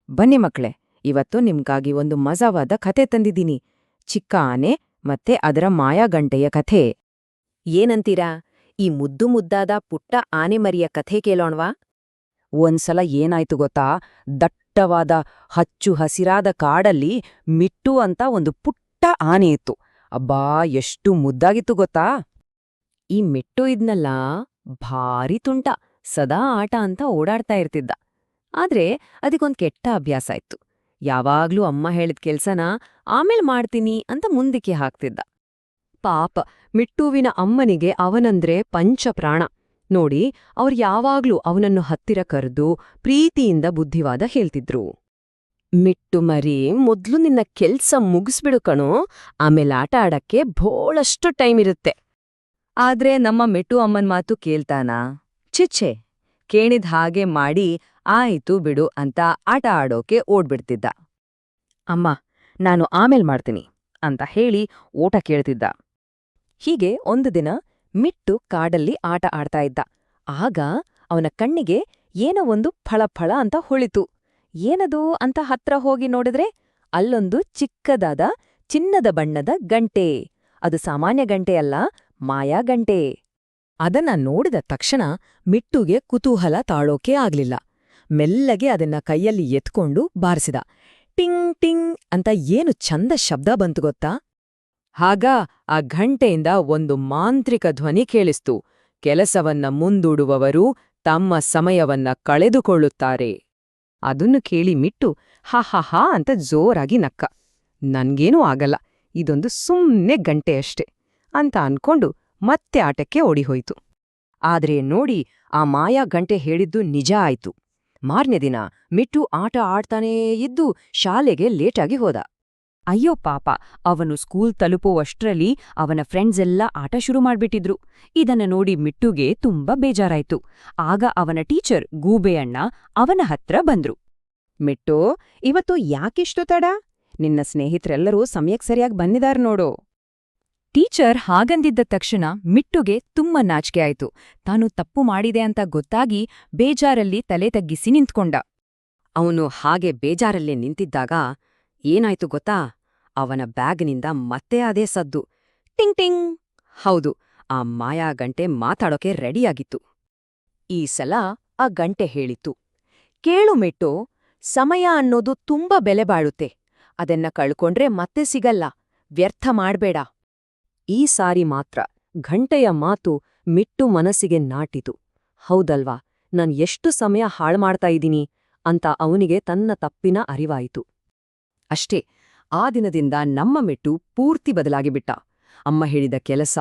ಬನ್ನಿ ಮಕ್ಳೇ, ಇವತ್ತು ನಿಮ್ಗಾಗಿ ಒಂದು ಮಜವಾದ ಕಥೆ ತಂದಿದ್ದೀನಿ. ಚಿಕ್ಕ ಆನೆ ಮತ್ತೆ ಅದರ ಮಾಯಾಗಂಟೆಯ ಕಥೆ. ಏನಂತೀರಾ? ಈ ಮುದ್ದು ಮುದ್ದಾದ ಪುಟ್ಟ ಆನೆಮರಿಯ ಕಥೆ ಕೇಳೋಣವಾ? ಒಂದ್ಸಲ ಏನಾಯ್ತು ಗೊತ್ತಾ, ದಟ್ಟವಾದ ಹಚ್ಚು ಹಸಿರಾದ ಕಾಡಲ್ಲಿ ಮಿಟ್ಟು ಅಂತ ಒಂದು ಪುಟ್ಟ ಆನೆ ಇತ್ತು. ಅಬ್ಬಾ, ಎಷ್ಟು ಮುದ್ದಾಗಿತ್ತು ಗೊತ್ತಾ. ಈ ಮಿಟ್ಟು ಇದ್ನಲ್ಲ, ಭಾರಿ ತುಂಟ, ಸದಾ ಆಟ ಅಂತ ಓಡಾಡ್ತಾ ಇರ್ತಿದ್ದ. ಆದ್ರೆ ಅದಕ್ಕೊಂದ್ ಕೆಟ್ಟ ಅಭ್ಯಾಸ ಇತ್ತು. ಯಾವಾಗ್ಲೂ ಅಮ್ಮ ಹೇಳಿದ ಕೆಲ್ಸನ ಆಮೇಲ್ ಮಾಡ್ತೀನಿ ಅಂತ ಮುಂದಕ್ಕೆ ಹಾಕ್ತಿದ್ದ. ಪಾಪ, ಮಿಟ್ಟುವಿನ ಅಮ್ಮನಿಗೆ ಅವನಂದ್ರೆ ಪಂಚಪ್ರಾಣ. ನೋಡಿ, ಅವ್ರು ಯಾವಾಗ್ಲೂ ಅವನನ್ನು ಹತ್ತಿರ ಕರೆದು ಪ್ರೀತಿಯಿಂದ ಬುದ್ಧಿವಾದ ಹೇಳ್ತಿದ್ರು. ಮಿಟ್ಟು ಮರಿ, ಮೊದ್ಲು ನಿನ್ನ ಕೆಲ್ಸ ಮುಗಿಸ್ಬಿಡು ಕಣೋ, ಆಮೇಲೆ ಆಟ ಆಡಕ್ಕೆ ಬೋಳಷ್ಟು ಟೈಮ್ ಇರುತ್ತೆ. ಆದ್ರೆ ನಮ್ಮ ಮಿಟ್ಟು ಅಮ್ಮನ್ ಮಾತು ಕೇಳ್ತಾನಾ? ಚಿಚ್ಚೆ, ಕೇಳಿದ್ ಹಾಗೆ ಮಾಡಿ ಆಯ್ತು ಬಿಡು ಅಂತ ಆಟ ಆಡೋಕೆ ಓಡ್ಬಿಡ್ತಿದ್ದ. ಅಮ್ಮ, ನಾನು ಆಮೇಲ್ ಮಾಡ್ತೀನಿ ಅಂತ ಹೇಳಿ ಓಟ ಕೇಳ್ತಿದ್ದ. ಹೀಗೆ ಒಂದು ದಿನ ಮಿಟ್ಟು ಕಾಡಲ್ಲಿ ಆಟ ಆಡ್ತಾ ಇದ್ದ. ಆಗ ಅವನ ಕಣ್ಣಿಗೆ ಏನೋ ಒಂದು ಫಳಫಳ ಅಂತ ಹೊಳಿತು. ಏನದು ಅಂತ ಹತ್ರ ಹೋಗಿ ನೋಡಿದ್ರೆ ಅಲ್ಲೊಂದು ಚಿಕ್ಕದಾದ ಚಿನ್ನದ ಬಣ್ಣದ ಗಂಟೆ. ಅದು ಸಾಮಾನ್ಯ ಗಂಟೆಯಲ್ಲ, ಮಾಯಾಗಂಟೆ. ಅದನ್ನ ನೋಡಿದ ತಕ್ಷಣ ಮಿಟ್ಟುಗೆ ಕುತೂಹಲ ತಾಳೋಕೆ ಆಗ್ಲಿಲ್ಲ. ಮೆಲ್ಲಗೆ ಅದನ್ನ ಕೈಯಲ್ಲಿ ಎತ್ಕೊಂಡು ಬಾರಿಸಿದ. ಟಿಂಗ್ ಟಿಂಗ್ ಅಂತ ಏನು ಚಂದ ಶಬ್ದ ಬಂತು ಗೊತ್ತಾ. ಆಗ ಆ ಘಂಟೆಯಿಂದ ಒಂದು ಮಾಂತ್ರಿಕ ಧ್ವನಿ ಕೇಳಿಸ್ತು. ಕೆಲಸವನ್ನ ಮುಂದೂಡುವವರು ತಮ್ಮ ಸಮಯವನ್ನ ಕಳೆದುಕೊಳ್ಳುತ್ತಾರೆ. ಅದನ್ನು ಕೇಳಿ ಮಿಟ್ಟು ಹಾ ಅಂತ ಜೋರಾಗಿ ನಕ್ಕ. ನನ್ಗೇನೂ ಆಗಲ್ಲ, ಇದೊಂದು ಸುಮ್ನೆ ಗಂಟೆ ಅಷ್ಟೆ ಅಂತ ಅನ್ಕೊಂಡು ಮತ್ತೆ ಆಟಕ್ಕೆ ಓಡಿಹೋಯ್ತು. ಆದ್ರೆ ನೋಡಿ, ಆ ಮಾಯಾ ಗಂಟೆ ಹೇಳಿದ್ದು ನಿಜ ಆಯ್ತು. ಮಾರ್ನೇ ದಿನ ಮಿಟ್ಟು ಆಟ ಆಡ್ತಾನೇ ಇದ್ದು ಶಾಲೆಗೆ ಲೇಟಾಗಿ ಹೋದ. ಅಯ್ಯೋ ಪಾಪ, ಅವನು ಸ್ಕೂಲ್ ತಲುಪುವಷ್ಟ್ರಲ್ಲಿ ಅವನ ಫ್ರೆಂಡ್ಸ್ ಎಲ್ಲ ಆಟ ಶುರು ಮಾಡ್ಬಿಟ್ಟಿದ್ರು. ಇದನ್ನ ನೋಡಿ ಮಿಟ್ಟುಗೆ ತುಂಬಾ ಬೇಜಾರಾಯ್ತು. ಆಗ ಅವನ ಟೀಚರ್ ಗೂಬೆಯಣ್ಣ ಅವನ ಹತ್ರ ಬಂದ್ರು. ಮಿಟ್ಟು, ಇವತ್ತು ಯಾಕಿಷ್ಟು ತಡ? ನಿನ್ನ ಸ್ನೇಹಿತರೆಲ್ಲರೂ ಸಮಯಕ್ಕೆ ಸರಿಯಾಗಿ ಬಂದಿದಾರ್ ನೋಡು. ಟೀಚರ್ ಹಾಗಂದಿದ್ದ ತಕ್ಷಣ ಮಿಟ್ಟುಗೆ ತುಂಬಾ ನಾಚಿಕೆ ಆಯ್ತು. ತಾನು ತಪ್ಪು ಮಾಡಿದೆ ಅಂತ ಗೊತ್ತಾಗಿ ಬೇಜಾರಲ್ಲಿ ತಲೆ ತಗ್ಗಿಸಿ ನಿಂತ್ಕೊಂಡ. ಅವನು ಹಾಗೆ ಬೇಜಾರಲ್ಲೇ ನಿಂತಿದ್ದಾಗ ಏನಾಯ್ತು ಗೊತ್ತಾ? ಅವನ ಬ್ಯಾಗ್ನಿಂದ ಮತ್ತೆ ಅದೇ ಸದ್ದು, ಟಿಂಗ್ ಟಿಂಗ್. ಹೌದು, ಆ ಮಾಯಾ ಗಂಟೆ ಮಾತಾಡೋಕೆ ರೆಡಿಯಾಗಿತ್ತು. ಈ ಸಲ ಆ ಗಂಟೆ ಹೇಳಿತು, ಕೇಳು ಮಿಟ್ಟು, ಸಮಯ ಅನ್ನೋದು ತುಂಬಾ ಬೆಲೆ ಬಾಳುತ್ತೆ. ಅದನ್ನ ಕಳ್ಕೊಂಡ್ರೆ ಮತ್ತೆ ಸಿಗಲ್ಲ. ವ್ಯರ್ಥ ಮಾಡ್ಬೇಡ. ಈ ಸಾರಿ ಮಾತ್ರ ಘಂಟೆಯ ಮಾತು ಮಿಟ್ಟು ಮನಸ್ಸಿಗೆ ನಾಟಿತು. ಹೌದಲ್ವಾ, ನಾನ್ ಎಷ್ಟು ಸಮಯ ಹಾಳ್ಮಾಡ್ತಾ ಇದ್ದೀನಿ ಅಂತ ಅವನಿಗೆ ತನ್ನ ತಪ್ಪಿನ ಅರಿವಾಯಿತು. ಅಷ್ಟೇ, ಆ ದಿನದಿಂದ ನಮ್ಮ ಮಿಟ್ಟು ಪೂರ್ತಿ ಬದಲಾಗಿಬಿಟ್ಟ. ಅಮ್ಮ ಹೇಳಿದ ಕೆಲಸ,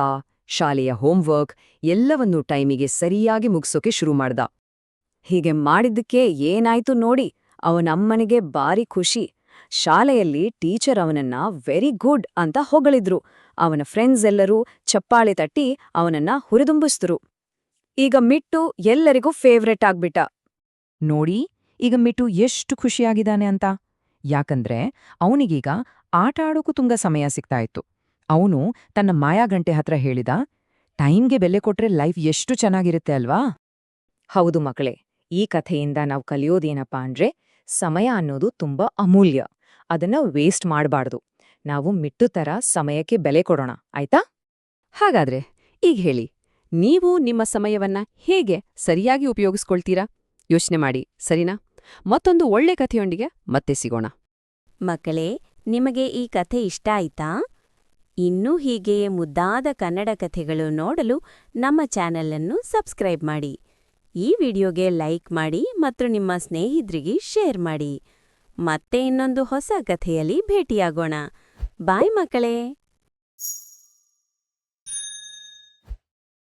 ಶಾಲೆಯ ಹೋಮ್ವರ್ಕ್ ಎಲ್ಲವನ್ನೂ ಟೈಮಿಗೆ ಸರಿಯಾಗಿ ಮುಗ್ಸೋಕೆ ಶುರು ಮಾಡ್ದ. ಹೀಗೆ ಮಾಡಿದ್ದಕ್ಕೆ ಏನಾಯ್ತು ನೋಡಿ, ಅವನಮ್ಮನಿಗೆ ಬಾರಿ ಖುಷಿ. ಶಾಲೆಯಲ್ಲಿ ಟೀಚರ್ ಅವನನ್ನ ವೆರಿ ಗುಡ್ ಅಂತ ಹೊಗಳಿದ್ರು. ಅವನ ಫ್ರೆಂಡ್ಸ್ ಎಲ್ಲರೂ ಚಪ್ಪಾಳೆ ತಟ್ಟಿ ಅವನನ್ನ ಹುರಿದುಂಬಿಸಿದ್ರು. ಈಗ ಮಿಟ್ಟು ಎಲ್ಲರಿಗೂ ಫೇವ್ರೆಟ್ ಆಗ್ಬಿಟ್ಟ. ನೋಡಿ, ಈಗ ಮಿಟ್ಟು ಎಷ್ಟು ಖುಷಿಯಾಗಿದ್ದಾನೆ ಅಂತ. ಯಾಕಂದ್ರೆ ಅವನಿಗೀಗ ಆಟ ಆಡೋಕು ತುಂಗ ಸಮಯ ಸಿಗ್ತಾ ಇತ್ತು. ಅವನು ತನ್ನ ಮಾಯಾಗಂಟೆ ಹತ್ರ ಹೇಳಿದ, ಟೈಮ್ಗೆ ಬೆಲೆ ಕೊಟ್ರೆ ಲೈಫ್ ಎಷ್ಟು ಚೆನ್ನಾಗಿರುತ್ತೆ ಅಲ್ವಾ. ಹೌದು ಮಕ್ಕಳೇ, ಈ ಕಥೆಯಿಂದ ನಾವು ಕಲಿಯೋದೇನಪ್ಪಾ ಅಂದ್ರೆ, ಸಮಯ ಅನ್ನೋದು ತುಂಬಾ ಅಮೂಲ್ಯ. ಅದನ್ನ ವೇಸ್ಟ್ ಮಾಡಬಾರ್ದು. ನಾವು ಮಿಟ್ಟು ತರ ಸಮಯಕ್ಕೆ ಬೆಲೆ ಕೊಡೋಣ, ಆಯ್ತಾ? ಹಾಗಾದ್ರೆ ಈಗ ಹೇಳಿ, ನೀವು ನಿಮ್ಮ ಸಮಯವನ್ನ ಹೇಗೆ ಸರಿಯಾಗಿ ಉಪಯೋಗಿಸ್ಕೊಳ್ತೀರಾ? ಯೋಚನೆ ಮಾಡಿ, ಸರಿನಾ? ಮತ್ತೊಂದು ಒಳ್ಳೆ ಕಥೆಯೊಂದಿಗೆ ಮತ್ತೆ ಸಿಗೋಣ. ಮಕ್ಕಳೇ, ನಿಮಗೆ ಈ ಕಥೆ ಇಷ್ಟ ಆಯ್ತಾ? ಇನ್ನೂ ಹೀಗೆಯೇ ಮುದ್ದಾದ ಕನ್ನಡ ಕಥೆಗಳು ನೋಡಲು ನಮ್ಮ ಚಾನೆಲ್ ಅನ್ನು ಸಬ್ಸ್ಕ್ರೈಬ್ ಮಾಡಿ. ಈ ವಿಡಿಯೋಗೆ ಲೈಕ್ ಮಾಡಿ ಮತ್ತು ನಿಮ್ಮ ಸ್ನೇಹಿತರಿಗೆ ಶೇರ್ ಮಾಡಿ. ಮತ್ತೆ ಇನ್ನೊಂದು ಹೊಸ ಕಥೆಯಲ್ಲಿ ಭೇಟಿಯಾಗೋಣ. ಬಾಯ್ ಮಕ್ಕಳೇ.